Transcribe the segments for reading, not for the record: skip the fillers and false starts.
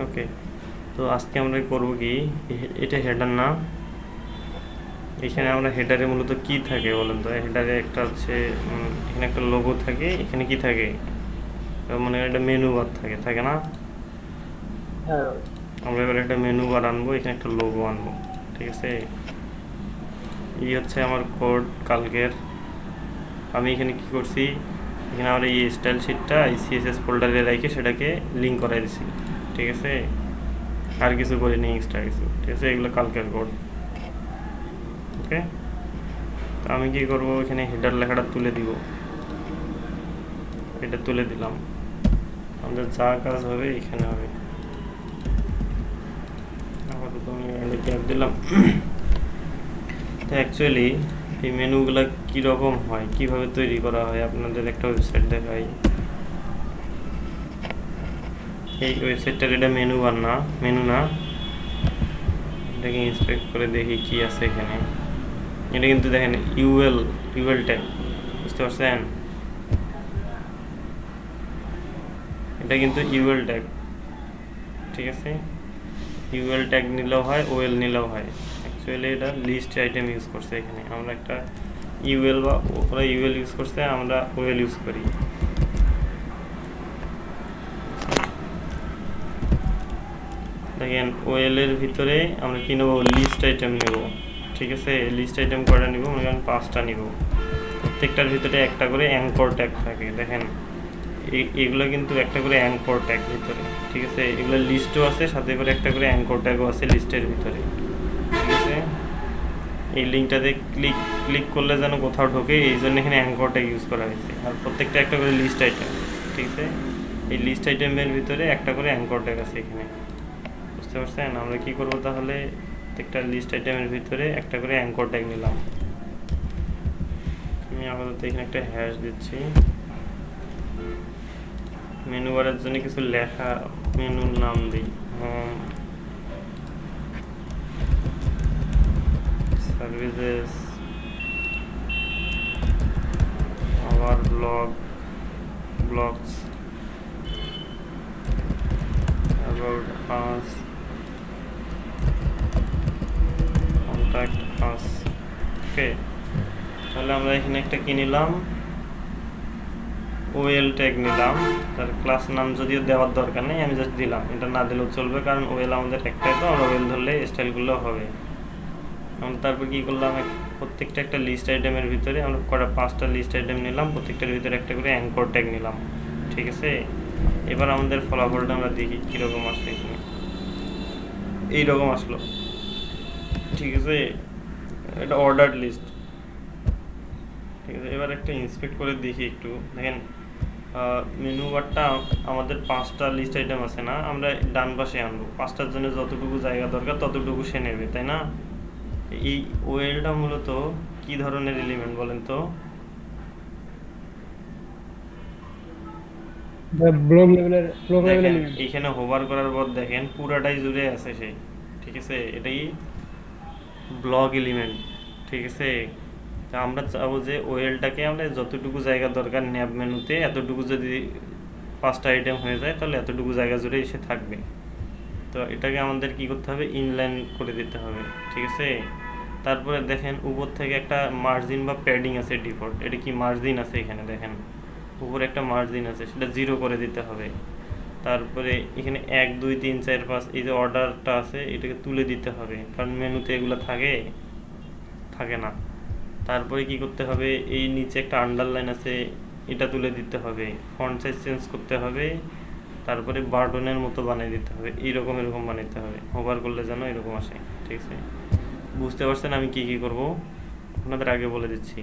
ওকে, তো আজকে আমরা করব কি, এটা হেডার না, এখানে আমরা হেডারে মূলত কি থাকে বলেন তো? হেডারে একটা হচ্ছে এখানে একটা লোগো থাকে, এখানে কি থাকে, মনে হয় একটা মেনু বার থাকে, থাকে না? হ্যাঁ। আমরা এবার একটা মেনু বার আনবো, এখানে একটা লোগো আনবো, ঠিক আছে? এই হচ্ছে আমার কোড কালকের। আমি এখানে কি করছি, এখানে আমরা এই স্টাইল শিটটা এই সিএসএস ফোল্ডারে রেখে সেটাকে লিঙ্ক করাই দিছি, ঠিক আছে? আর কিছু করিনি এক্সট্রা কিছু, ঠিক আছে? এগুলো কালকের কোড। ওকে, তো আমি কি করব, এখানে হেডার লেখাটা তুলে দিব, এটা তুলে দিলাম। আমাদের যা কাজ হবে এখানে হবে। আপাতত আমি এখানে গ্যাপ দিলাম। তো অ্যাকচুয়ালি এই মেনুগুলো কীরকম হয়, কিভাবে তৈরি করা হয়, আপনাদের একটা ওয়েবসাইট দেখাই। এই ওয়েবসাইটটার এটা মেনু বার না, মেনু না, এটাকে ইন্সপেক্ট করে দেখি কি আছে এখানে। এটা কিন্তু দেখেন ইউএল, ইউএল ট্যাগ, বুঝতে পারছেন? এটা কিন্তু ইউএল ট্যাগ, ঠিক আছে? ইউএল ট্যাগ নিলেও হয়, ওএল নিলেও হয়। অ্যাকচুয়ালি এটা লিস্ট আইটেম ইউজ করছে এখানে, আমরা একটা ইউএল বা ওরা ইউএল ইউজ করছে, আমরা ওএল ইউজ করি। দেখেন ওএল এর ভিতরে আমরা কি নেবো, লিস্ট আইটেম নেব, ঠিক আছে? লিস্ট আইটেম কয়টা নিব, মনে করেন 5টা নিব। প্রত্যেকটার ভিতরে একটা করে অ্যাঙ্কর ট্যাগ থাকে, দেখেন এগুলো কিন্তু একটা করে অ্যাঙ্কর ট্যাগ ভিতরে, ঠিক আছে? এগুলো লিস্টও আছে, সাথে করে একটা করে অ্যাঙ্কর ট্যাগও আছে লিস্টের ভিতরে, ঠিক আছে? এই লিঙ্কটাতে ক্লিক ক্লিক করলে যেন কোথাও ঢোকে, এই জন্য এখানে অ্যাঙ্কর ট্যাগ ইউজ করা হয়েছে। আর প্রত্যেকটা একটা করে লিস্ট আইটেম, ঠিক আছে? এই লিস্ট আইটেমের ভিতরে একটা করে অ্যাঙ্কর ট্যাগ আছে এখানে, বুঝতে পারছেন? আমরা কি করব তাহলে, প্রত্যেকটা লিস্ট আইটেমের ভিতরে একটা করে অ্যাঙ্কর ট্যাগ নিলাম। আমি আপাতত এখানে একটা হ্যাশ দিচ্ছি। মেনু বারের জন্য কিছু লেখা, মেনুর নাম দিই home services, our blogs, about us, contact us. Okay, তাহলে আমরা এখানে একটা কি নিলাম, ওএল ট্যাগ নিলাম। তার ক্লাস নাম যদিও দেওয়ার দরকার নেই, আমি জাস্ট দিলাম, এটা না দিলেও চলবে, কারণ ওএল আমাদের একটাই, তো আমরা ওএল ধরলে স্টাইলগুলো হবে। আমরা তারপর কি করলাম, প্রত্যেকটা একটা লিস্ট আইটেমের ভিতরে আমরা কটা 5টা লিস্ট আইটেম নিলাম, প্রত্যেকটার ভিতরে একটা করে অ্যাঙ্কর ট্যাগ নিলাম, ঠিক আছে? এবার আমাদের ফলাফলটা আমরা দেখি কীরকম আসে। এখানে এইরকম আসলো, ঠিক আছে? এটা অর্ডার লিস্ট, ঠিক আছে? এবার একটা ইন্সপেক্ট করে দেখি একটু, দেখেন মেনু বারটা আমাদের 5টা লিস্ট আইটেম আছে না, আমরা ডান পাশে আনবো, 5টার জন্য যতটুকু জায়গা দরকার ততটুকু সে নেবে, তাই না? এই ওয়েলটা মূলত কি ধরনের এলিমেন্ট বলেন তো? ব্লক লেভেল দেখেন এলিমেন্ট। এইখানে হোভার করার পর দেখেন পুরাটাই জুড়ে আছে সেই, ঠিক আছে? এটাই ব্লক এলিমেন্ট, ঠিক আছে? তা আমরা চাবো যে ওয়েলটাকে আমরা যতটুকু জায়গা দরকার ন্যাব মেনুতে, এতটুকু যদি 5টা আইটেম হয়ে যায় তাহলে এতটুকু জায়গা জুড়ে এসে থাকবে। তো এটাকে আমাদের কি করতে হবে, ইনলাইন করে দিতে হবে, ঠিক আছে? তারপরে দেখেন উপর থেকে একটা মার্জিন বা প্যাডিং আছে ডিফল্ট, এটা কি মার্জিন আছে এখানে, দেখেন উপরে একটা মার্জিন আছে, সেটা 0 করে দিতে হবে। তারপরে এখানে 1 2 3 4 5 এই যে অর্ডারটা আছে এটাকে তুলে দিতে হবে, কারণ মেনুতে এগুলো থাকে থাকে না। তারপরে কি করতে হবে, এই নিচে একটা আন্ডারলাইন আছে, এটা তুলে দিতে হবে, ফন্ট সাইজ চেঞ্জ করতে হবে, তারপরে বাটনের মতো বানিয়ে দিতে হবে, এইরকম এরকম বানাইতে হবে, হোভার করলে যেন এরকম আসে, ঠিক আছে? বুঝতে পারছেন আমি কি কি করব? আপনাদের আগে বলে দিচ্ছি।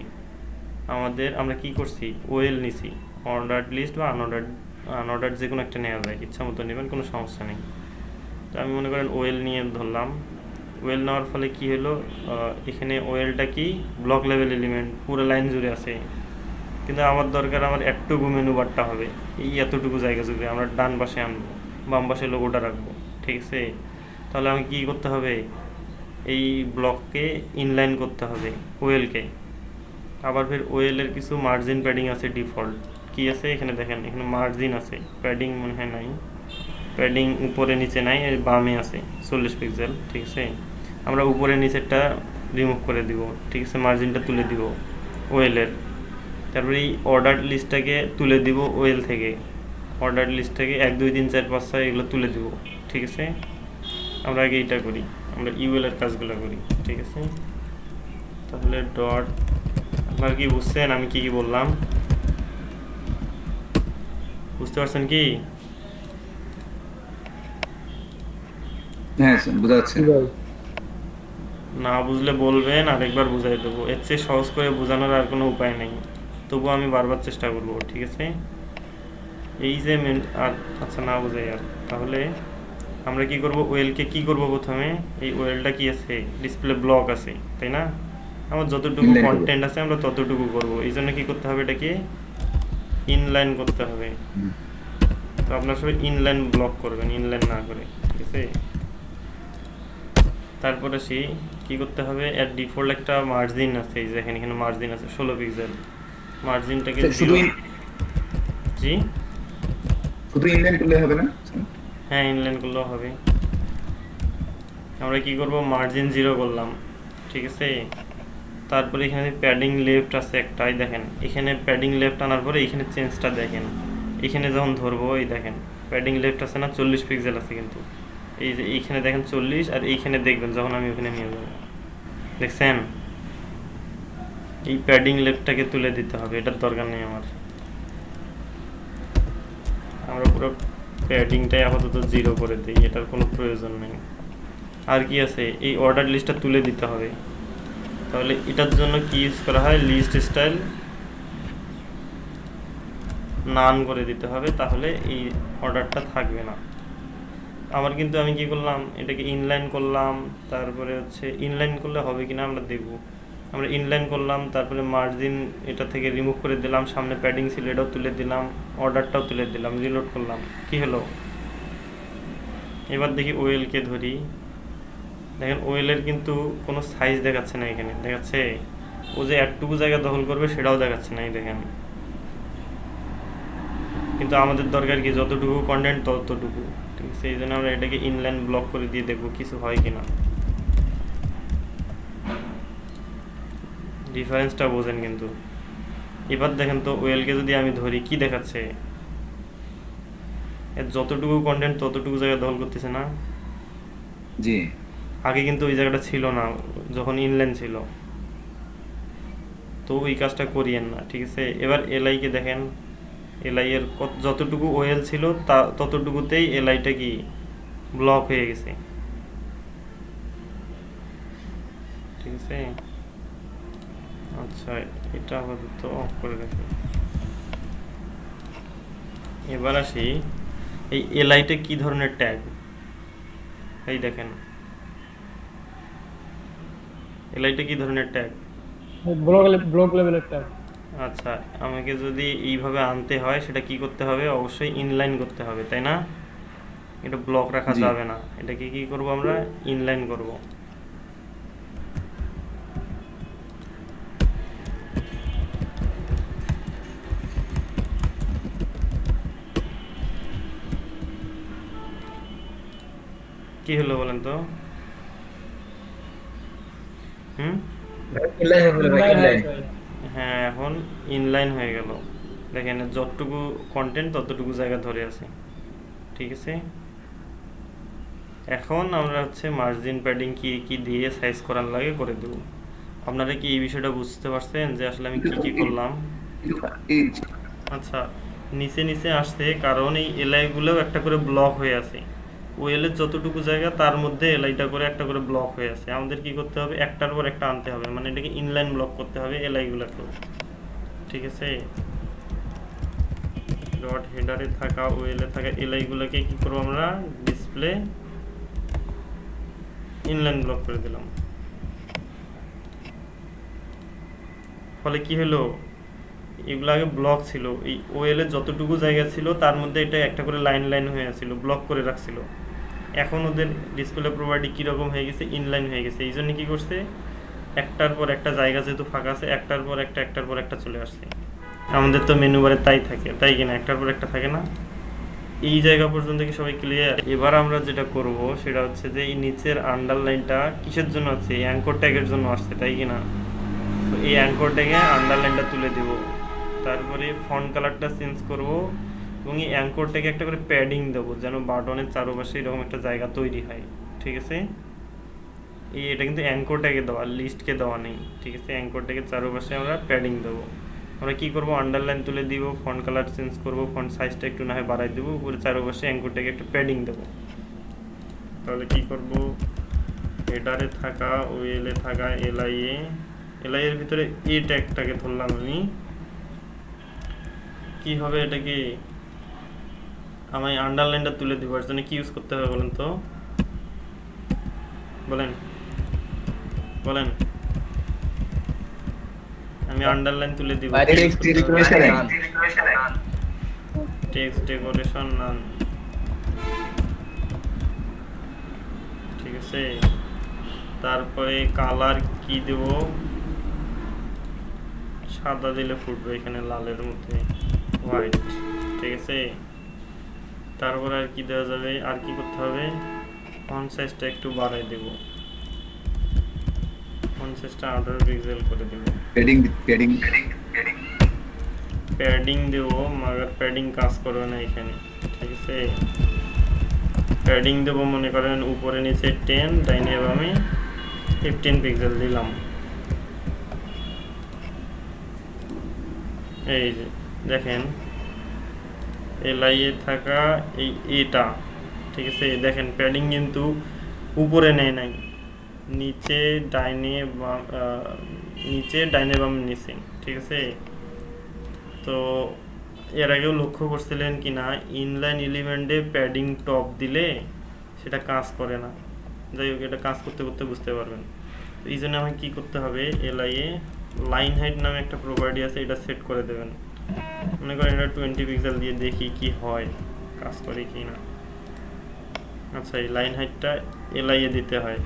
আমরা কি করছি, ওয়েল নিছি, অর্ডার্ড লিস্ট বা আনঅর্ডার্ড যে কোনো একটা নেওয়া যায়, ইচ্ছা মতো নেবেন, কোনো সমস্যা নেই। তো আমি মনে করেন ওয়েল নিয়ে ধরলাম। ওয়েল নেওয়ার ফলে কি হলো, এখানে ওয়েলটা কি ব্লক লেভেল এলিমেন্ট, পুরো লাইন জুড়ে আছে, কিন্তু আমার দরকার আমার একটুকু মেনু বারটা হবে এই এতটুকু জায়গা জুড়ে, আমরা ডান পাশে আনবো, বাম পাশে লোগোটা রাখবো, ঠিক আছে? তাহলে আমি কি করতে হবে, এই ব্লককে ইনলাইন করতে হবে ওয়েলকে। আবার ফের ওয়েলের কিছু মার্জিন প্যাডিং আছে ডিফল্ট, কি আছে এখানে দেখেন, এখানে মার্জিন আছে, প্যাডিং মনে হয় নাই। প্যাডিং উপরে নিচে নাই, এর বামে আছে 40 পিক্সেল, ঠিক আছে। আমরা উপরে নিচেরটা রিমুভ করে দিব, ঠিক আছে, মার্জিনটা তুলে দিব ওয়েলের। তারপরে এই অর্ডার লিস্টটাকে তুলে দিব ওয়েল থেকে, অর্ডার লিস্টটাকে 1 2 3 4 5 6 এগুলো তুলে দিব, ঠিক আছে। আমরা আগে এইটা করি, আমরা ইউএলের কাজগুলো করি, ঠিক আছে। তাহলে ডট, আপনারা কি বুঝছেন আমি কি কি বললাম? বুঝতে পারছেন কি? হ্যাঁ স্যার, বোঝা যাচ্ছে। কি ভাই? না বুঝলে বলবেন, আরেকবার বুঝাই দেবো। এর চেয়ে সহজ করে বোঝানোর আর কোনো উপায় নেই, তবু আমি বারবার চেষ্টা করব, ঠিক আছে। এই যে আর আচ্ছা না বোঝাই আর, তাহলে আমরা কি করব, ওয়েলকে কি করব প্রথমে, এই ওয়েলটা কি আছে, ডিসপ্লে ব্লক আছে, তাই না? আমার যতটুকু Inline করব। কন্টেন্ট আছে আমরা ততটুকু করব, এই জন্য কি করতে হবে, এটাকে ইনলাইন করতে হবে। হুম। তো আপনার সবাই ইনলাইন ব্লক করবেন, ইনলাইন না করে, ঠিক আছে। তারপরে সেই কি করতে হবে, এর ডিফল্ট একটা মার্জিন আছে, এই যে এখানে মার্জিন আছে 16 পিক্সেল, মার্জিনটাকে স্যার, শুধু জি শুধু ইনলাইন করলে হবে না স্যার? হ্যাঁ, ইনলাইন করলেও হবে। আমরা কি করব, মার্জিন 0 করলাম, ঠিক আছে। তারপরে এখানে প্যাডিং লেফট আছে একটাই, দেখেন এখানে প্যাডিং লেফট আনার পরে এখানে চেঞ্জটা দেখেন, এখানে যখন ধরবো এই দেখেন প্যাডিং লেফট আছে না, 40 পিক্সেল আছে, কিন্তু এই যে এইখানে দেখেন 40, আর এইখানে দেখবেন যখন আমি ওখানে নিয়ে যাবো, দেখছেন এই প্যাডিং লেফটটাকে তুলে দিতে হবে, এটার দরকার নেই আমার। আমরা পুরো প্যাডিংটাই আপাতত 0 করে দিই, এটার কোনো প্রয়োজন নেই। আর কি আছে, এই অর্ডার লিস্টটা তুলে দিতে হবে। তাহলে এটার জন্য কি ইউজ করা হয়, লিস্ট স্টাইল নান করে দিতে হবে, তাহলে এই অর্ডারটা থাকবে না। আবার কিন্তু আমি কি করলাম, এটাকে ইনলাইন করলাম, তারপরে হচ্ছে ইনলাইন করলে হবে কিনা আমরা দেখব। আমরা ইনলাইন করলাম, তারপরে মার্জিন এটা থেকে রিমুভ করে দিলাম, সামনে প্যাডিং ছিল এটাও তুলে দিলাম, অর্ডারটাও তুলে দিলাম, রিলোড করলাম, কি হলো। এবার দেখি ওয়েলকে ধরি, দেখেন ওয়েলের কিন্তু কোনো সাইজ দেখাচ্ছে না, এখানে দেখাচ্ছে ও যে একটুকু জায়গা দখল করবে সেটাও দেখাচ্ছে না, এই দেখেন। কিন্তু আমাদের দরকার কি, যতটুকু কন্টেন্ট ততটুকু, ঠিক আছে। এই জন্য আমরা এটাকে ইনলাইন ব্লক করে দিয়ে দেখবো কিছু হয় কিনা, ডিফারেন্সটা বোঝেন কিন্তু। এবার দেখেন তো ওয়েলকে যদি আমি ধরি কি দেখাচ্ছে, এর যতটুকু কন্টেন্ট ততটুকু জায়গা দখল করতেছে না। জি। আগে কিন্তু ওই জায়গাটা ছিল না যখন ইনলাইন ছিল, তো ওই কাজটা করিয়েন না, ঠিক আছে। এবার এলআইকে দেখেন, এলআই এর যতটুকু ওয়েল ছিল তা ততটুকুতেই এলআইটা কি ব্লক হয়ে গেছে, ঠিক আছে। আচ্ছা, এটা আপাতত অফ করে রাখি। এবার আসি, এই এলআইটা কি ধরনের ট্যাগ, এই দেখেন এলআইটা কি ধরনের ট্যাগ। ব্লক লেভেলের ট্যাগ। আচ্ছা, আমাকে যদি এইভাবে আনতে হয় সেটা কি করতে হবে, অবশ্যই ইনলাইন করতে হবে, তাই না? এটা ব্লক রাখা জি। যাবে না, এটাকে কি করব আমরা, ইনলাইন করব। কি হলো বলেন তো? হুম, ইনলাইন হয়ে গেল ভাই, ইনলাইন। হ্যাঁ, এখন ইনলাইন হয়ে গেল, দেখেন যতটুকু কন্টেন্ট ততটুকু জায়গা ধরে আছে, ঠিক আছে। এখন আমরা হচ্ছে মার্জিন প্যাডিং কি কি দিয়ে সাইজ করার লাগে করে দেব। আপনারা কি এই বিষয়টা বুঝতে পারছেন যে আসলে আমি কি কি করলাম? এই আচ্ছা, নিচে নিচে আসছে কারণ এই এলআইগুলোও একটা করে ব্লক হয়ে আছে, ওয়েলের যতটুকু জায়গা তার মধ্যে এলআইটা করে একটা করে ব্লক হয়ে আছে। আমাদের কি করতে হবে, একটার পর একটা আনতে হবে, মানে এটাকে ইনলাইন ব্লক করতে হবে এলআইগুলোকেও, ঠিক আছে। ডট হেডারে থাকা ওয়েলে থাকা এলআইগুলোকে কি করবো আমরা, ডিসপ্লে ইনলাইন ব্লক করে দিলাম। ফলে কি হলো, এগুলো আগে ব্লক ছিল, এই ওয়েলের যতটুকু জায়গা ছিল তার মধ্যে এটা একটা করে লাইন লাইন হয়ে আছিল, ব্লক করে রাখছিল। এখন ওদের ডিসপ্লে প্রপার্টি কীরকম হয়ে গেছে, ইনলাইন হয়ে গেছে। এই জন্য কী করছে, একটার পর একটা জায়গা যেহেতু ফাঁকা আছে, একটার পর একটা চলে আসছে। আমাদের তো মেনু বারে তাই থাকে, তাই কিনা, একটার পর একটা থাকে না। এই জায়গা পর্যন্ত কি সবাই ক্লিয়ার? এবার আমরা যেটা করব সেটা হচ্ছে যে এই নিচের আন্ডারলাইনটা কিসের জন্য আছে? এই অ্যাঙ্কর ট্যাগের জন্য আসছে, তাই কি না? তো এই অ্যাঙ্কর ট্যাগে আন্ডারলাইনটা তুলে দেব, তারপরে ফন্ট কালারটা চেঞ্জ করব এবং এই অ্যাঙ্কর ট্যাগে একটা করে প্যাডিং দেবো যেন বাটনের চারপাশে এরকম একটা জায়গা তৈরি হয়। ঠিক আছে, এটা কিন্তু অ্যাঙ্কর ট্যাগে দেওয়া, লিস্টকে দেওয়া নেই। ঠিক আছে, অ্যাঙ্কর ট্যাগের চারপাশে আমরা প্যাডিং দেবো। আমরা কি করব, আন্ডারলাইন তুলে দিব, ফন্ট কালার চেঞ্জ করব, ফন্ট সাইজটা একটু না হয় বাড়াই দেবো, উপরে চারপাশে অ্যাঙ্কর ট্যাগে একটা প্যাডিং দেবো। তাহলে কি করব, হেডারে থাকা ওয়েলে থাকা এলআই এর ভিতরে এ ট্যাগটাকে ধরলাম আমি। কি হবে এটা, কি আমি আন্ডারলাইনটা তুলে দিব, এর জন্য কি ইউজ করতে হবে বলেন তো, বলেন বলেন। আমি আন্ডারলাইন তুলে দিব, টেক্সট ডেকোরেশন নান। ঠিক আছে, তারপরে কালার কি দেব, সাদা দিলে ফুটবে, এখানে লালের মধ্যে হোয়াইট। ঠিক আছে, তারপর আর কি দেওয়া যাবে, আর কি করতে হবে, ফন্ট সাইজটা একটু বাড়াই দেব, ফন্ট সাইজটা 18 পিক্সেল করে দেব। প্যাডিং দেব, মাগার প্যাডিং কাজ করবে না এখানে। ঠিক আছে, প্যাডিং দেব মনে করেন উপরে নিচে 10, ডাইনে বামে 15 পিক্সেল দিলাম। এই যে দেখেন এলআই এ থাকা এটা। ঠিক আছে, দেখেন প্যাডিং কিন্তু উপরে নেয় নাই, নিচে ডাইনে বামে নিচে। ঠিক আছে, তো এর আগেও লক্ষ্য করছিলেন কি না, ইনলাইন এলিমেন্টে প্যাডিং টপ দিলে সেটা কাজ করে না। যাই হোক, এটা কাজ করতে করতে বুঝতে পারবেন। তো এই জন্য আমাকে কী করতে হবে, এলআই এ লাইন হাইট নামে একটা প্রপার্টি আছে, এটা সেট করে দেবেন। মনে করেন এটা 20 পিক্সেল দিয়ে দেখি কি হয়, কাজ করে কি না। আচ্ছা, এই লাইন হাইটটা এলআই এ দিতে হয়।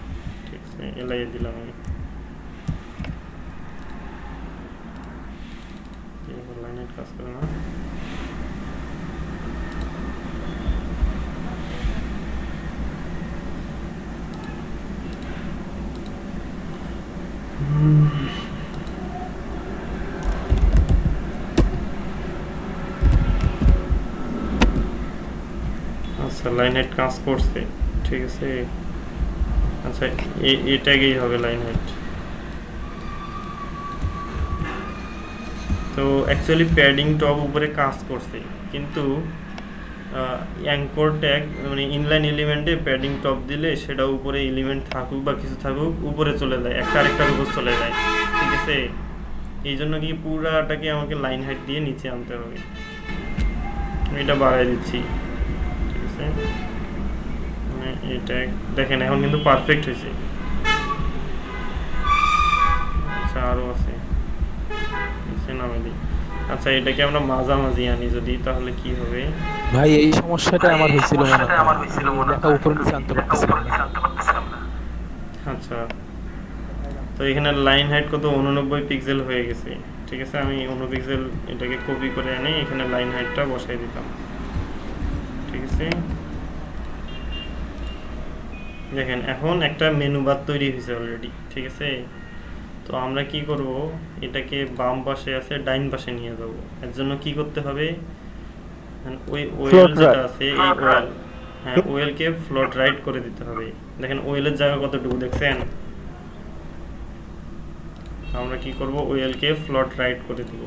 ঠিক আছে, এলআই এ দিলাম আমি। লাইন হাইট কাজ করে না, আচ্ছা লাইন হাইট কাজ করছে। ঠিক আছে, আচ্ছা এটাকেই হবে লাইন হাইট। তো অ্যাকচুয়ালি প্যাডিং টপ উপরে কাজ করছে, কিন্তু অ্যাঙ্কর ট্যাগ মানে ইনলাইন এলিমেন্টে প্যাডিং টপ দিলে সেটা উপরে এলিমেন্ট থাকুক বা কিছু থাকুক উপরে চলে যায়, একটা আরেকটার উপর চলে যায়। ঠিক আছে, এই জন্য কি পুরাটাকে আমাকে লাইন হাইট দিয়ে নিচে আনতে হবে। আমি এটা বাড়াই দিচ্ছি। ঠিক আছে, মানে এটা দেখেন এখন কিন্তু পারফেক্ট হয়েছে। আচ্ছা আরও আছে, নামে দিই। আচ্ছা, এটাকে আমরা মাঝামাঝি আনি যদি, তাহলে কি হবে ভাই? এই সমস্যাটা আমার হয়েছিল মনে হয়, লেখা উপরে নিচে আনতে পারতেছিলাম না। আচ্ছা, তো এখানে লাইন হাইট কত, 89 পিক্সেল হয়ে গেছে। ঠিক আছে, আমি 89 পিক্সেল এটাকে কপি করে এনে এখানে লাইন হাইটটা বসাই দিতাম। ঠিক আছে, দেখেন এখন একটা মেনু বার তৈরি হয়েছে অলরেডি। ঠিক আছে, তো আমরা কি করব, এটাকে বাম পাশে আছে ডাইন পাশে নিয়ে যাব। এর জন্য কি করতে হবে, ওই ওয়েল যেটা আছে এই ওয়েল, হ্যাঁ ওয়েলকে ফ্লোট রাইট করে দিতে হবে। দেখেন ওয়েলের জায়গা কতটুকু দেখছেন, আমরা কি করব, ওয়েলকে ফ্লোট রাইট করে দিব।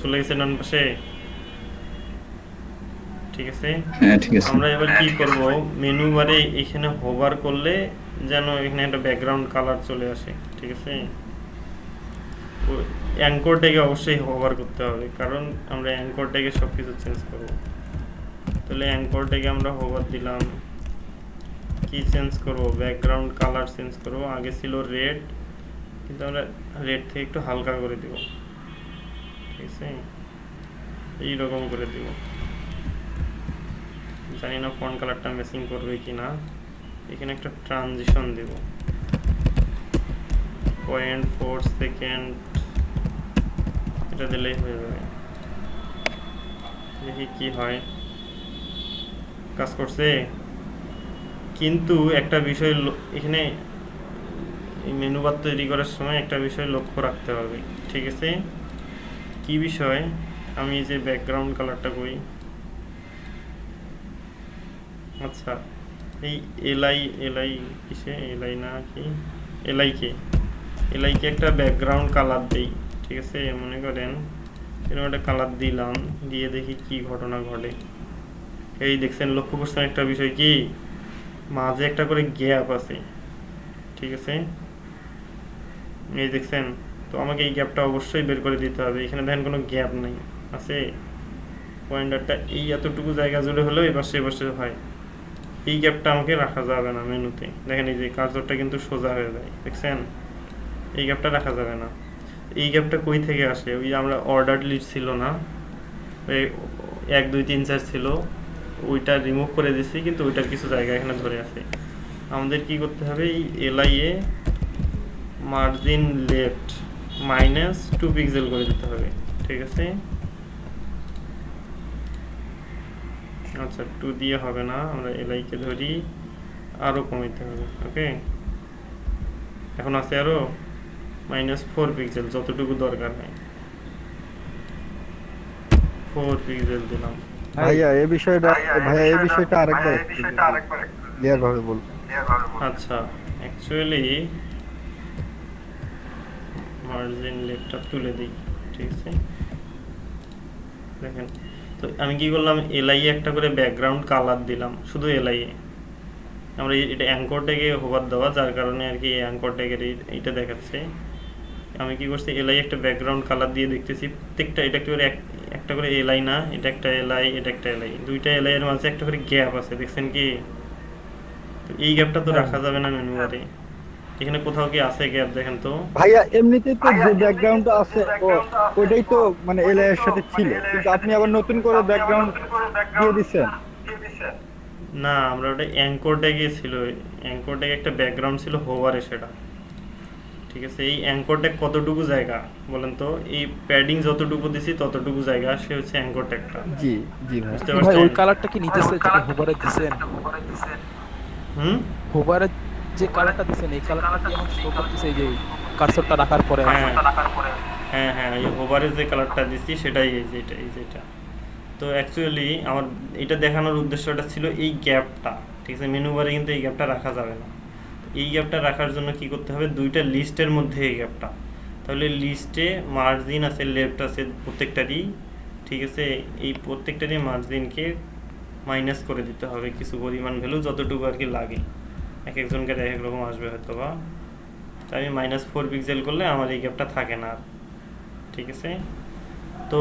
চলে গেছে ডান পাশে। ঠিক আছে, আমরা এবার কি করব, মেনু বারে এখানে হোভার করলে যেন এখানে একটা ব্যাকগ্রাউন্ড কালার চলে আসে। ঠিক আছে, অ্যাঙ্কর ট্যাগে অবশ্যই হোভার করতে হবে, কারণ আমরা অ্যাঙ্কর ট্যাগে সব কিছু চেঞ্জ করব। তাহলে অ্যাঙ্কর ট্যাগে আমরা হোভার দিলাম, কি চেঞ্জ করব, ব্যাকগ্রাউন্ড কালার চেঞ্জ করব। আগে ছিল রেড, কিন্তু আমরা রেড থেকে একটু হালকা করে দিব। ঠিক আছে, এইরকম করে দিব। জানি না ফন্ট কালারটা ম্যাচিং করবে কি না। এখানে একটা ট্রানজিশন দেব, 0.4 সেকেন্ড এটা দিলেই হয়ে যাবে। দেখি কি হয়, কাজ করছে। কিন্তু একটা বিষয় এখানে এই মেনু বার তৈরি করার সময় একটা বিষয় লক্ষ্য রাখতে হবে, ঠিক আছে? কি বিষয়? আমি যে ব্যাকগ্রাউন্ড কালারটা করি, আচ্ছা এই এলআই কিসে, এলআই না কি এলআইকে একটা ব্যাকগ্রাউন্ড কালার দেই, ঠিক আছে? মনে করেন এরকম একটা কালার দিলাম, দিয়ে দেখি কি ঘটনা ঘটে। এই দেখছেন, লক্ষ্য করছেন একটা বিষয় কি, মাঝে একটা করে গ্যাপ আছে, ঠিক আছে? এই দেখছেন, তো আমাকে এই গ্যাপটা অবশ্যই বের করে দিতে হবে। এখানে দেখেন কোনো গ্যাপ নেই, আছে পয়েন্টারটা এই এতটুকু জায়গা জুড়ে হলেও এবার সে বসে হয়। এই গ্যাপটা আমাকে রাখা যাবে না মেনুতে। দেখেন এই যে কার্সরটা কিন্তু সোজা হয়ে যায়, দেখছেন? এই গ্যাপটা রাখা যাবে না। এই গ্যাপটা কই থেকে আসে? ওই আমরা অর্ডার লিস্ট ছিল না, ওই 1 2 3 4 ছিল, ওইটা রিমুভ করে দিছি, কিন্তু ওইটার কিছু জায়গা এখানে ধরে আছে। আমাদের কি করতে হবে, এই এলআই এ মার্জিন লেফট -2 পিক্সেল করে দিতে হবে, ঠিক আছে? আচ্ছা 2 দিয়ে হবে না, আমরা এলআই কে ধরি, আরো কমাইতে হবে। ওকে, এখন আছে আরো -4 পিক্সেল, যতটুকু দরকার হয় 4 পিক্সেল দিলাম। ভাইয়া এই বিষয়টা আরেকবার ক্লিয়ার ভাবে বলুন। আচ্ছা অ্যাকচুয়ালি মার্জিন লেফটটা তুলে দিই, ঠিক আছে? দেখেন, তো আমি কি করলাম, এলআই একটা করে ব্যাকগ্রাউন্ড কালার দিলাম, শুধু এলআই এ। আমরা এটা অ্যাঙ্কর ট্যাগে হোভার দেওয়া, যার কারণে আর কি অ্যাঙ্কর ট্যাগের এইটা দেখাচ্ছে। আমি কি করছি, এলআই একটা ব্যাকগ্রাউন্ড কালার দিয়ে দেখতেছি প্রত্যেকটা, এটা একটা করে এলআই না, এটা একটা এলআই, এটা একটা এলআই, দুইটা এলআই এর মাঝে একটা করে গ্যাপ আছে, দেখছেন কি? তো এই গ্যাপটা তো রাখা যাবে না মেনু বারে। এখানে কোথাও কি আছে গ্যাপ? দেখেন তো। ভাইয়া এমনিতেই তো যে ব্যাকগ্রাউন্ডটা আছে ওইটাই তো মানে এলআই এর সাথে ছিল, কিন্তু আপনি আবার নতুন করে ব্যাকগ্রাউন্ড দিয়ে দিচ্ছেন। না, আমরা ওটা অ্যাঙ্কর ট্যাগে ছিল, অ্যাঙ্কর ট্যাগে একটা ব্যাকগ্রাউন্ড ছিল হোভারে, সেটা ঠিক আছে। এই অ্যাঙ্কর ট্যাগ কতটুকু জায়গা বলেন তো? এই প্যাডিং যতটুকু দিছি ততটুকু জায়গা, সে হচ্ছে অ্যাঙ্কর ট্যাগটা। জি জি ভাই। বুঝতে ভাই পারছেন? ওই কালারটা কি নিতেছে যেটা হোভারে দিছেন? হুম, হোভারে যে কালারটা দিছেন এই কালারটা কি এখন শো করতেছে এই যে কার্সরটা রাখার পরে? হ্যাঁ হ্যাঁ হ্যাঁ, এই হোভারে যে কালারটা দিছি সেটাই, এই যেটা। তো অ্যাকচুয়ালি আমার এটা দেখানোর উদ্দেশ্যটা ছিল এই গ্যাপটা, ঠিক আছে? মেনু বারে কিন্তু এই গ্যাপটা রাখা যাবে না। এই গ্যাপটা রাখার জন্য কি করতে হবে, দুইটা লিস্টের মধ্যে এই গ্যাপটা, তাহলে লিস্টে মার্জিন আছে, লেফট আছে প্রত্যেকটারই, ঠিক আছে? এই প্রত্যেকটারই মার্জিনকে মাইনাস করে দিতে হবে কিছু পরিমাণ ভ্যালু, যতটুকু আর কি লাগে। এক একজনকে এক এক রকম আসবে হয়তো বা। তাই আমি -4 পিক্সেল করলে আমার এই গ্যাপটা থাকে না আর, ঠিক আছে? তো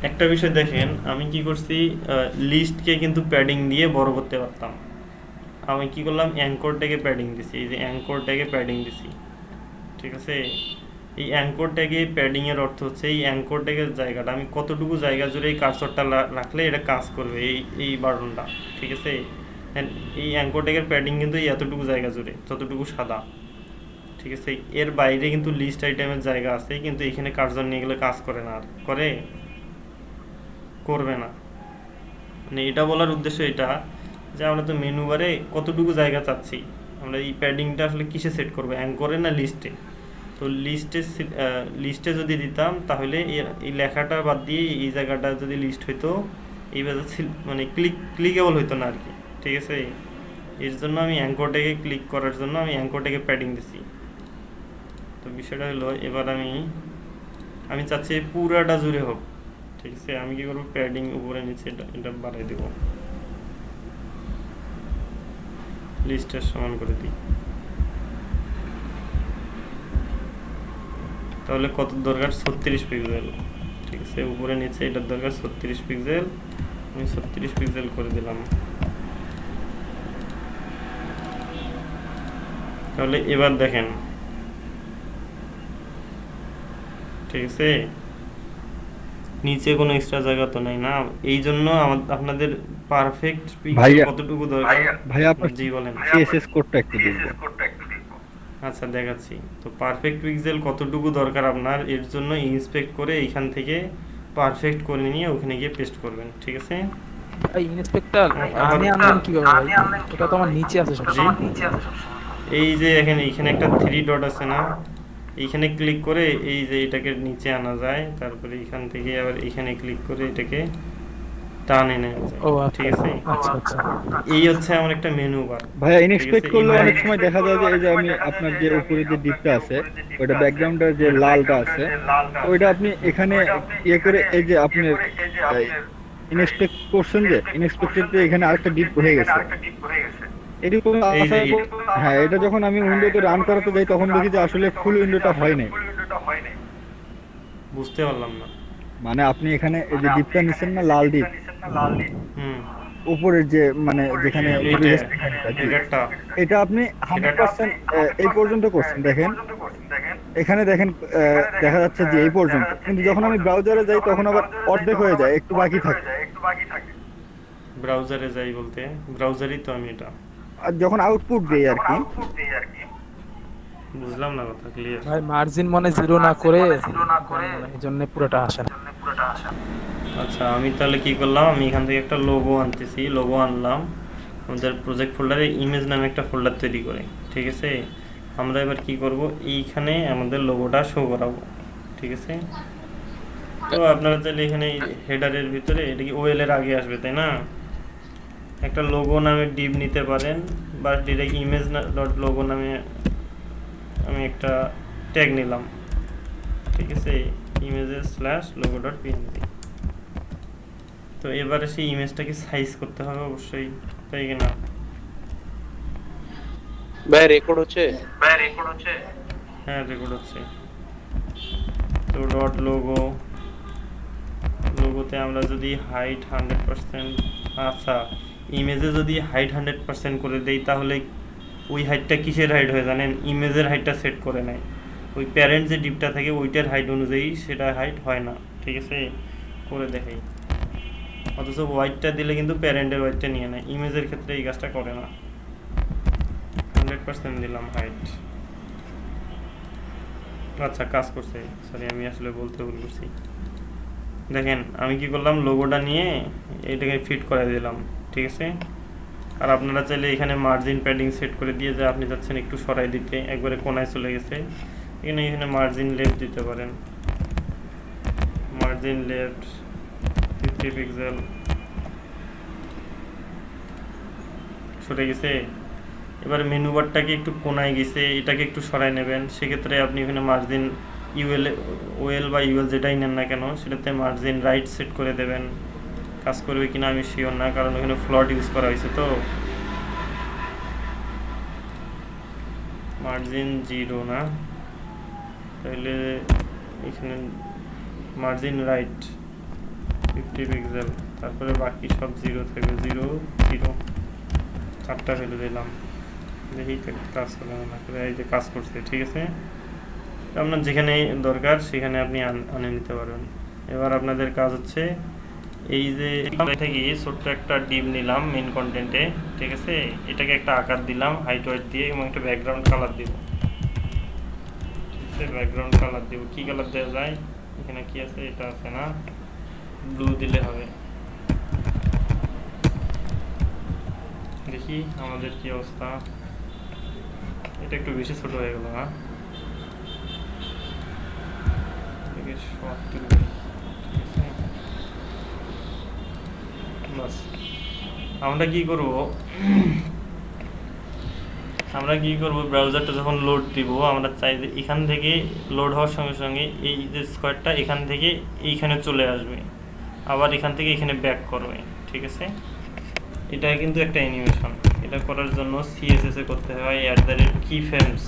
একটা বিষয় দেখেন, আমি কি করছি, লিস্টকে কিন্তু প্যাডিং দিয়ে বড় করতে পারতাম। আমি কি করলাম, অ্যাঙ্কর ট্যাগে প্যাডিং দিছি, এই যে অ্যাঙ্কর ট্যাগে প্যাডিং দিছি, ঠিক আছে? এই অ্যাঙ্কর ট্যাগে প্যাডিং এর অর্থ হচ্ছে এই অ্যাঙ্কর ট্যাগের জায়গাটা আমি কতটুকু জায়গা জুড়ে এই কার্সরটা রাখলে এটা কাজ করবে, এই বাটনটা, ঠিক আছে? এই অ্যাঙ্কর ট্যাগের প্যাডিং কিন্তু এই এতটুকু জায়গা জুড়ে, যতটুকু সাদা, ঠিক আছে? এর বাইরে কিন্তু লিস্ট আইটেমের জায়গা আছে, কিন্তু এখানে কার্সর নিয়ে গেলে কাজ করে না, আর করবে না। মানে এটা বলার উদ্দেশ্য এটা যে আমরা তো মেনু বারে কতটুকু জায়গা চাচ্ছি, আমরা এই প্যাডিংটা আসলে কিসে সেট করবো, অ্যাঙ্করে না লিস্টে? তো লিস্টে যদি দিতাম তাহলে এই লেখাটা বাদ দিয়ে এই জায়গাটা যদি লিস্ট হইতো, এইভাবে মানে ক্লিকেবল হইতো না আর কি, ঠিক আছে? এর জন্য আমি অ্যাঙ্করটাকে ক্লিক করার জন্য আমি অ্যাঙ্করটাকে প্যাডিং দিছি। তো বিষয়টা হলো, এবার আমি চাচ্ছি পুরাটা জুড়ে হোক, ঠিক আছে? আমি কি করবো, প্যাডিং উপরে নিচে এটা বাড়াই দেবো, লিস্টের সমান করে দিই। তাহলে কত দরকার, 36 পিক্সেল, ঠিক আছে? উপরে নিচে এটার দরকার 36 পিক্সেল, আমি 36 পিক্সেল করে দিলাম। তাহলে এবার দেখেন, ঠিক আছে? নিচে কোনো এক্সট্রা জায়গা তো নাই না, এই জন্য আপনাদের পারফেক্ট পিক্সেল কতটুকু দরকার। ভাইয়া আপনার জি বলেন। সিএসএস কোডটা একটু দেখবো। আচ্ছা দেখাচ্ছি। তো পারফেক্ট পিক্সেল কতটুকু দরকার আপনার, এর জন্য ইন্সপেক্ট করে এইখান থেকে পারফেক্ট করে নিয়ে ওখানে গিয়ে পেস্ট করবেন, ঠিক আছে? ভাই ইন্সপেক্টর আবার আপনি আনলেন কিভাবে ভাই? এটা তো আমার নিচে আছে সব। জি, এই যে এখানে এইখানে একটা 3 ডট আছে না, এইখানে ক্লিক করে এই যে এটাকে নিচে আনা যায়, তারপরে এখান থেকে আবার এখানে ক্লিক করে এটাকে টানে নেওয়া যায়, ও ঠিক আচ্ছা আছে? আচ্ছা আচ্ছা। এই হচ্ছে আমার একটা মেনু বার। ভাইয়া ঠিক ইনস্পেক্ট আছে, করলে এই অনেক সময় দেখা যায় যে এই যে আমি আপনার যে উপরে যে ডিপটা আছে ওইটা ব্যাকগ্রাউন্ডের যে লালটা আছে ওইটা আপনি এখানে ইয়ে করে এই যে আপনি ইনস্পেক্ট করছেন যে ইনস্পেক্টরতে এখানে আরেকটা ডিপ হয়ে গেছে এরকম এই যে আসার পর- হ্যাঁ এটা যখন আমি উইন্ডোতে রান করাতে যাই তখন দেখি যে আসলে ফুল উইন্ডোটা হয় নাই। বুঝতে পারলাম না। মানে আপনি এখানে এই যে ডিপটা নিছেন না লাল ডিপ হুম, উপরের যে মানে যেখানে এইটা রেজিস্ট্রেশনটা, জি, এটারটা এটা আপনি 100% এই পর্যন্ত করছেন দেখেন এখানে দেখেন দেখা যাচ্ছে যে এই পর্যন্ত, কিন্তু যখন আমি ব্রাউজারে যাই তখন আবার অর্ধেক হয়ে যায়, একটু বাকি থাকে। ব্রাউজারে যাই বলতে ব্রাউজারই তো আমি এটা আর যখন আউটপুট দেই আর কি বুঝলাম না কথা ক্লিয়ার। ভাই মার্জিন মনে জিরো না করে এই জন্য পুরোটা আসে না। আচ্ছা আমি তাহলে কি করলাম, আমি এখান থেকে একটা লোগো আনতেছি, লোগো আনলাম আমাদের প্রজেক্ট ফোল্ডারে ইমেজ নামে একটা ফোল্ডার তৈরি করে, ঠিক আছে? আমরা এবার কি করব, এইখানে আমাদের লোগোটা শো করাবো, ঠিক আছে? তো আপনারা চাইলে এখানে হেডারের ভিতরে এটা কি ওএল এর আগে আসবে তাই না, একটা লোগো নামে ডিভ নিতে পারেন, বা ডিরেক্ট ইমেজ ডট লোগো নামে আমি একটা ট্যাগ নিলাম, ঠিক আছে? ইমেজের স্ল্যাশ লোগো ডট পিএনজি। তো এবারে সেই ইমেজটাকে সাইজ করতে হবে অবশ্যই, তাই কি না? ভাই রেকর্ড হচ্ছে? হ্যাঁ রেকর্ড হচ্ছে। তো ডট লোগো, লোগোতে আমরা যদি হাইট 100%, আচ্ছা ইমেজে যদি হাইট 100% করে দেই তাহলে ওই হাইটটা কিসের হাইট হয় জানেন? ইমেজের হাইটটা সেট করে নেয়, ওই প্যারেন্ট যে ডিপটা থাকে ওইটার হাইট অনুযায়ী সেটা হাইট হয় না, ঠিক আছে? করে দেখাই। অথচ হোয়াইটটা দিলে কিন্তু প্যারেন্টের হোয়াইটটা নিয়ে নেয়, ইমেজের ক্ষেত্রে এই কাজটা করে না। 100% দিলাম হাইট। আচ্ছা কাজ করছে, সরি আমি আসলে বলতে ভুল করছি। দেখেন আমি কি করলাম, লোগোটা নিয়ে এটাকে ফিট করে দিলাম, ঠিক আছে? আর আপনারা চাইলে এখানে মার্জিন প্যাডিং সেট করে দিয়ে যে আপনি চাচ্ছেন একটু সরাই দিতে, একবারে কোনায় চলে গেছে, এখানে মার্জিন লেফট দিতে পারেন, মার্জিন লেফট 50 পিক্সেল, সরে গেছে। এবার মেনু বারটাকে একটু কোনায় গেছে, এটাকে একটু সরাই নেবেন, সেক্ষেত্রে আপনি এখানে মার্জিন ওএল বা ইউএল যেটাই নেন না কেন সেটাতে মার্জিন রাইট সেট করে দেবেন। কাজ করবে কিনা আমি শিওর না, কারণ এখানে ফ্লট ইউজ করা হয়েছে। তো মার্জিন 0 না, তাহলে এখানে মার্জিন রাইট 50 পিক্সেল, তারপরে বাকি সব 0 থাকবে, 0 0 4টা ভ্যালু দিলাম, দেখি কাজ করে না করে, এই যে কাজ করছে, ঠিক আছে? তো আপনার যেখানে দরকার সেখানে আপনি আনে নিতে পারবেন। এবার আপনাদের কাজ হচ্ছে এই যে থেকে ছোট্ট একটা ডিপ নিলাম মেন কন্টেন্টে, ঠিক আছে? এটাকে একটা আকার দিলাম হাইট ওয়েট দিয়ে এবং একটা ব্যাকগ্রাউন্ড কালার দিব, ঠিক আছে? ব্যাকগ্রাউন্ড কালার দিব, কি কালার দেওয়া যায়? এখানে কি আছে, এটা আছে না, ব্লু দিলে হবে। দেখি আমাদের কি অবস্থা, এটা একটু বেশি ছোট হয়ে গেল না, আমরা কি করব, ব্রাউজারটা যখন লোড দিব আমরা চাই যে এখান থেকে লোড হওয়ার সঙ্গে সঙ্গে এই যে স্কোয়ারটা এখান থেকে এইখানে চলে আসবে, আবার এখান থেকে এখানে ব্যাক করবে, ঠিক আছে? এটা কিন্তু একটা অ্যানিমেশন, এটা করার জন্য সিএসএস এ করতে হয় @keyframes,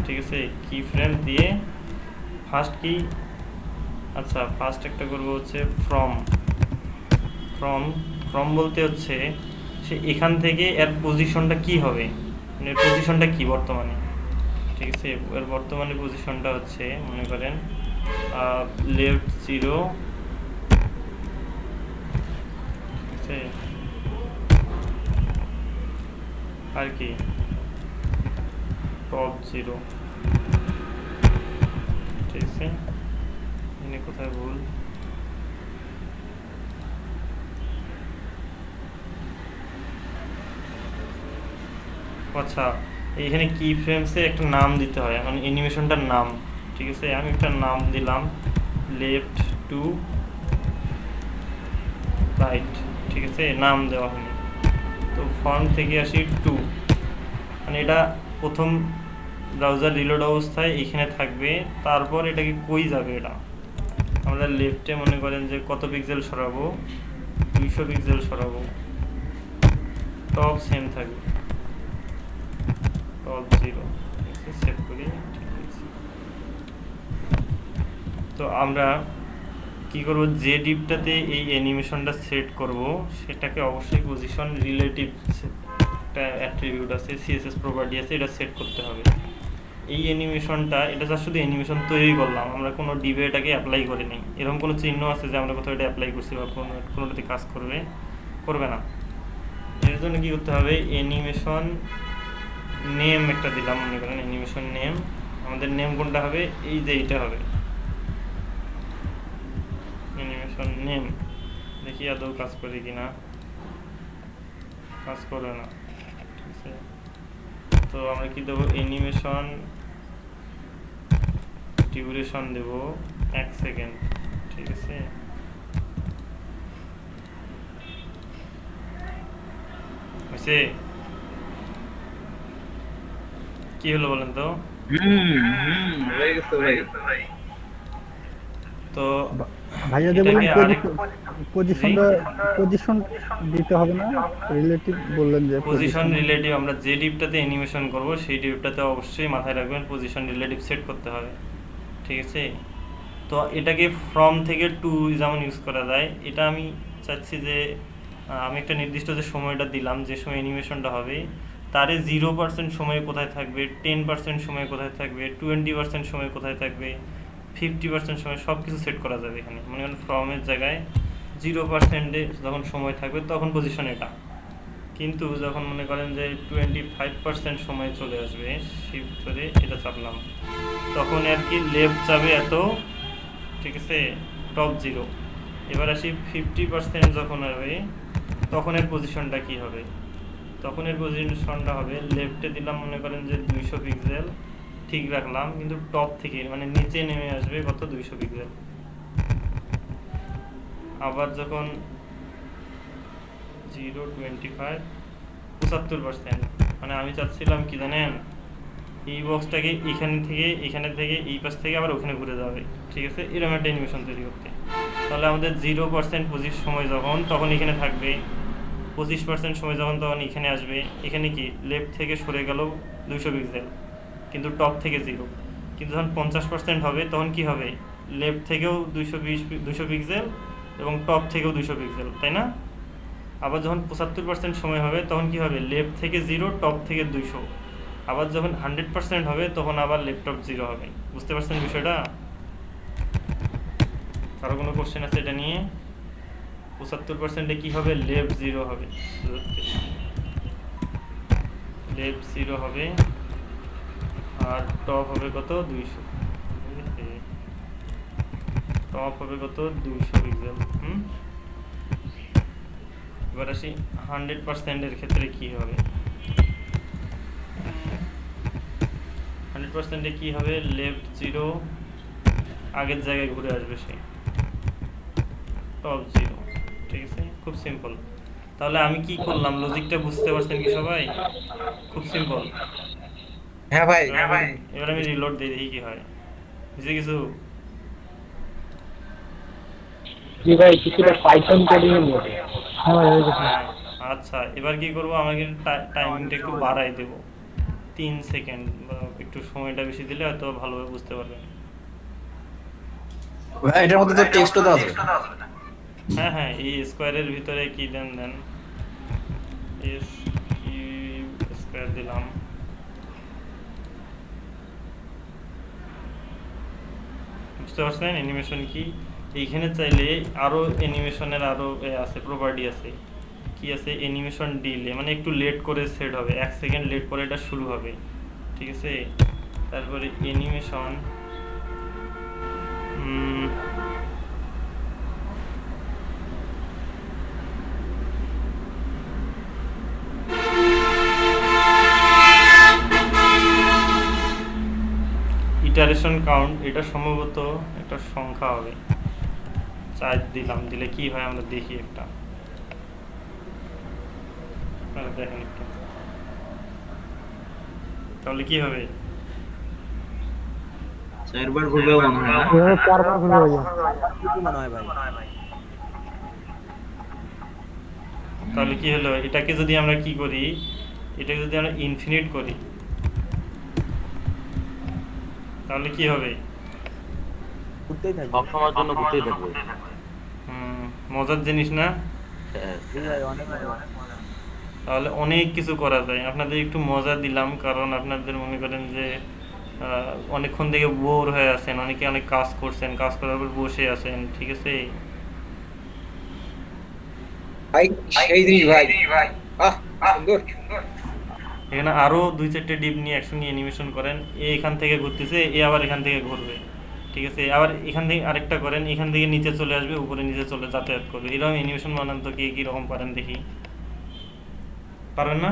ঠিক আছে? কি ফ্রেম দিয়ে ফার্স্ট কি, আচ্ছা ফার্স্ট একটা করব হচ্ছে ফ্রম বলতে হচ্ছে সে এখান থেকে এর পজিশনটা কি হবে, মানে পজিশনটা কি বর্তমানে, ঠিক আছে? এর বর্তমানে পজিশনটা হচ্ছে মনে করেন লেফট 0, ঠিক আছে? আর কি টপ 0 ঠিক আছে এখানে কোথায় ভুল আচ্ছা এইখানে কি ফ্রেমসে একটা নাম দিতে হয় মানে অ্যানিমেশনটার নাম ঠিক আছে আমি একটা নাম দিলাম লেফট টু রাইট ঠিক আছে নাম দেওয়া হয়নি তো ফন্ট থেকে আসি টু মানে এটা প্রথম ব্রাউজার রিলোড অবস্থায় এখানে থাকবে তারপর এটাকে কই যাবে এটা আমরা লেফটে মনে করেন যে কত পিক্সেল সরাবো 200 পিক্সেল সরাবো টপ সেম থাকবে টপ 0 সেভ করি ঠিক আছে তো আমরা কি করব যে ডিপটাতে এই অ্যানিমেশনটা সেট করব সেটাকে অবশ্যই পজিশন রিলেটিভ একটা অ্যাট্রিবিউট আছে সিএসএস প্রপার্টি আছে এটা সেট করতে হবে এই অ্যানিমেশনটা এটা যা শুধু অ্যানিমেশন তৈরি করলাম আমরা কোনো ডিবে এটাকে অ্যাপ্লাই করি নাই এরকম কোনো চিহ্ন আছে যে আমরা কোথাও এটা অ্যাপ্লাই করছি বা কোনোটাতে কাজ করবে না এর জন্য কি করতে হবে অ্যানিমেশন নেম একটা দিলাম মনে করেন অ্যানিমেশন নেম আমাদের নেম কোনটা হবে এই যে এইটা হবে অ্যানিমেশন নেম দেখি আদৌ কাজ করে কিনা কাজ করবে না ঠিক আছে তো আমরা কি দেবো অ্যানিমেশন ডিউরেশন দেব 1 সেকেন্ড ঠিক আছে হয়েছে কি হলো বলেন তো হয়ে গেছে ভাই তো ভাইয়া যে এটাকে বললেন আরেক- পজিশন দিতে হবে না রিলেটিভ বললেন যে পজিশন রিলেটিভ আমরা যে ডিপটাতে অ্যানিমেশন করব সেই ডিপটাতে অবশ্যই মাথায় রাখবেন পজিশন রিলেটিভ সেট করতে হবে ঠিক আছে তো এটাকে ফ্রম থেকে টু যেমন ইউজ করা যায় এটা আমি চাচ্ছি যে আমি একটা নির্দিষ্ট যে সময়টা দিলাম যে সময় অ্যানিমেশনটা হবে তারে 0% সময় কোথায় থাকবে 10% সময় কোথায় থাকবে 20% সময় কোথায় থাকবে 50% সময় সব কিছু সেট করা যাবে এখানে মনে করেন ফ্রমের জায়গায় 0%-এ যখন সময় থাকবে তখন পজিশন এটা কিন্তু যখন মনে করেন যে 25% সময় চলে আসবে শিফট ধরে এটা চাপলাম তখন আর কি লেফট যাবে এত ঠিক আছে টপ 0 এবার আসি 50% যখন হবে তখন এর পজিশনটা কি হবে তখন এর পজিশনটা হবে লেফটে দিলাম মনে করেন যে 200 পিক্সেল ঠিক রাখলাম কিন্তু টপ থেকে মানে নিচে নেমে আসবে কত 200 পিক্সেল আবার যখন 0.25 75% মানে আমি চাচ্ছিলাম কি জানেন এই বক্সটাকে এখানে থেকে এই পাশ থেকে আবার ওখানে ঘুরে যাবে ঠিক আছে এরকম একটা অ্যানিমেশন তৈরি করতে তাহলে আমাদের 0% সময় যখন তখন এখানে থাকবে 25% সময় যখন তখন এখানে আসবে এখানে কি লেফট থেকে সরে গেল 200 পিক্সেল কিন্তু টপ থেকে 0 কিন্তু যখন 50% হবে তখন কি হবে লেফট থেকেও 200 পিক্সেল এবং টপ থেকেও 200 পিক্সেল তাই না আবার যখন 75% সময় হবে তখন কি হবে লেফট থেকে 0 টপ থেকে 200 আবার যখন 100% হবে তখন আবার লেফট টপ 0 হবে বুঝতে পারছেন বিষয়টা কারো কোনো কোশ্চেন আছে এটা নিয়ে 75%-এ কি হবে লেফট 0 হবে লেফট 0 হবে আর টপ হবে কত 200 টপ হবে কত 200 পিক্সেল এবার আসি 100% এর ক্ষেত্রে কি হবে 100%-এ কি হবে লেফট 0 আগের জায়গায় ঘুরে আসবে সে টপ 0 ঠিক আছে খুব সিম্পল তাহলে আমি কি করলাম লজিকটা বুঝতে পারছেন কি সবাই খুব সিম্পল হ্যাঁ ভাই এবার আমি রিলোড দিয়ে দেখি কি হয় বুঝে কিছু জি ভাই কিছুটা পাইথন কোডিং এর মধ্যে হ্যাঁ হয়ে গেছে আচ্ছা এবার কি করব আমাকে টাইমিংটা একটু বাড়াই দেব 3 সেকেন্ড একটু সময়টা বেশি দিলে হয়তো ভালোভাবে বুঝতে পারবেন ভাই এটার মধ্যে তো টেক্সটও দেওয়া যাবে হ্যাঁ হ্যাঁ এই স্কোয়ারের ভিতরে কি দেন এস স্কোয়ার দিলাম বুঝতে পারছেন অ্যানিমেশন কি এইখানে চাইলে আরো অ্যানিমেশনের আরো আছে প্রপার্টি আছে কি আছে অ্যানিমেশন ডিলে মানে একটু লেট করে সেট হবে 1 সেকেন্ড লেট করে এটা শুরু হবে ঠিক আছে। তারপরে অ্যানিমেশন, ইটারেশন কাউন্ট, এটা সম্ভবত একটা সংখ্যা হবে। 4 দিলাম, দিলে কি হয় আমরা দেখি একটা, আপনারা দেখেন একটু, তাহলে কি হবে? 4 বার ঘুরবে মনে হয় না? এভাবে 4 বার ঘুরে হয়ে যায়। তাহলে কি হলো, এটাকে যদি আমরা কি করি, এটাকে যদি আমরা ইনফিনিট করি তাহলে কি হবে? সবসময়ের জন্য ঘুরতেই থাকবে। মজার জিনিস না? হ্যাঁ। তাহলে অনেক কিছু করা যায়। আপনাদের একটু মজা দিলাম, কারণ আপনাদের মনে করেন যে অনেকক্ষণ থেকে বোর হয়ে আছেন, অনেকে অনেক কাজ করছেন, কাজ করার পর বসে আছেন, ঠিক আছে। ভাই সেই জিনিস ভাই। আহ সুন্দর। এখানে আরো 2-4টে ডিপ নিয়ে একসঙ্গে অ্যানিমেশন করেন। এখান থেকে ঘুরতেছে, আবার এখান থেকে ঘুরবে, ঠিক আছে। আবার এখান থেকে আরেকটা করেন, এখান থেকে নিচে চলে আসবে, উপরে নিচে চলে যাতায়াত করবে। এরকম অ্যানিমেশন বানান তো কে কিরকম পারেন দেখি। পারবেন না?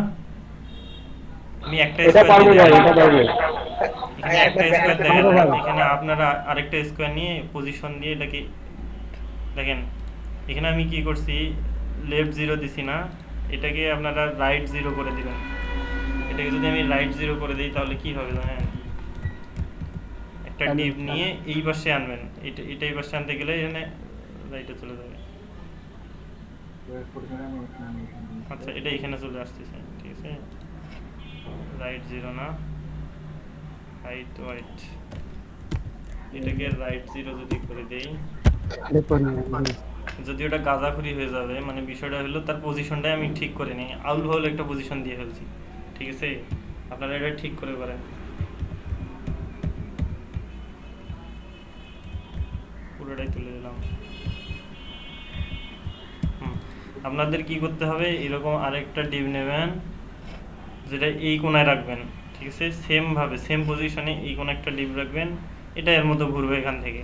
আমি একটা এটা পারবো ভাই, এটা পারবো। এখানে একটা স্কোয়ার দেখেন, এখানে আপনারা আরেকটা স্কোয়ার নিয়ে পজিশন দিয়ে এটাকে দেখেন। এখানে আমি কি করছি, লেফট 0 দিছি না, এটাকে আপনারা রাইট 0 করে দিবেন। এটাকে যদি আমি রাইট 0 করে দিই তাহলে কি হবে জানেন? একটা ডিপ নিয়ে এই পাশে আনবেন, এটা এই পাশে আনতে গেলে এখানে রাইটে চলে যাবে। আচ্ছা, এটা এখানে চলে আসতেছে, ঠিক আছে। রাইট 0 না, হাইট ওয়াইট, এটাকে রাইট 0 যদি করে দেই, যদি ওটা গাঁজাখুরি হয়ে যাবে, মানে বিষয়টা হলো তার পজিশনটাই আমি ঠিক করে নিই, আউল হল একটা পজিশন দিয়ে ফেলছি, ঠিক আছে। আপনারা এটা ঠিক করে করেন। পুরোটাই তুলে দিলাম। আপনাদের কি করতে হবে, এরকম আরেকটা ডিপ নেবেন, যেটা এই কোণায় রাখবেন, ঠিক আছে। সেম ভাবে সেম পজিশনে এই কোণ একটা ডিপ রাখবেন, এটা এর মতো ঘুরবে এখান থেকে।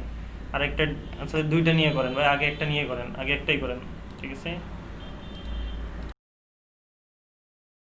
আরেকটা, আচ্ছা 2টা নিয়ে করেন ভাই, আগে একটা নিয়ে করেন, আগে একটাই করেন, ঠিক আছে।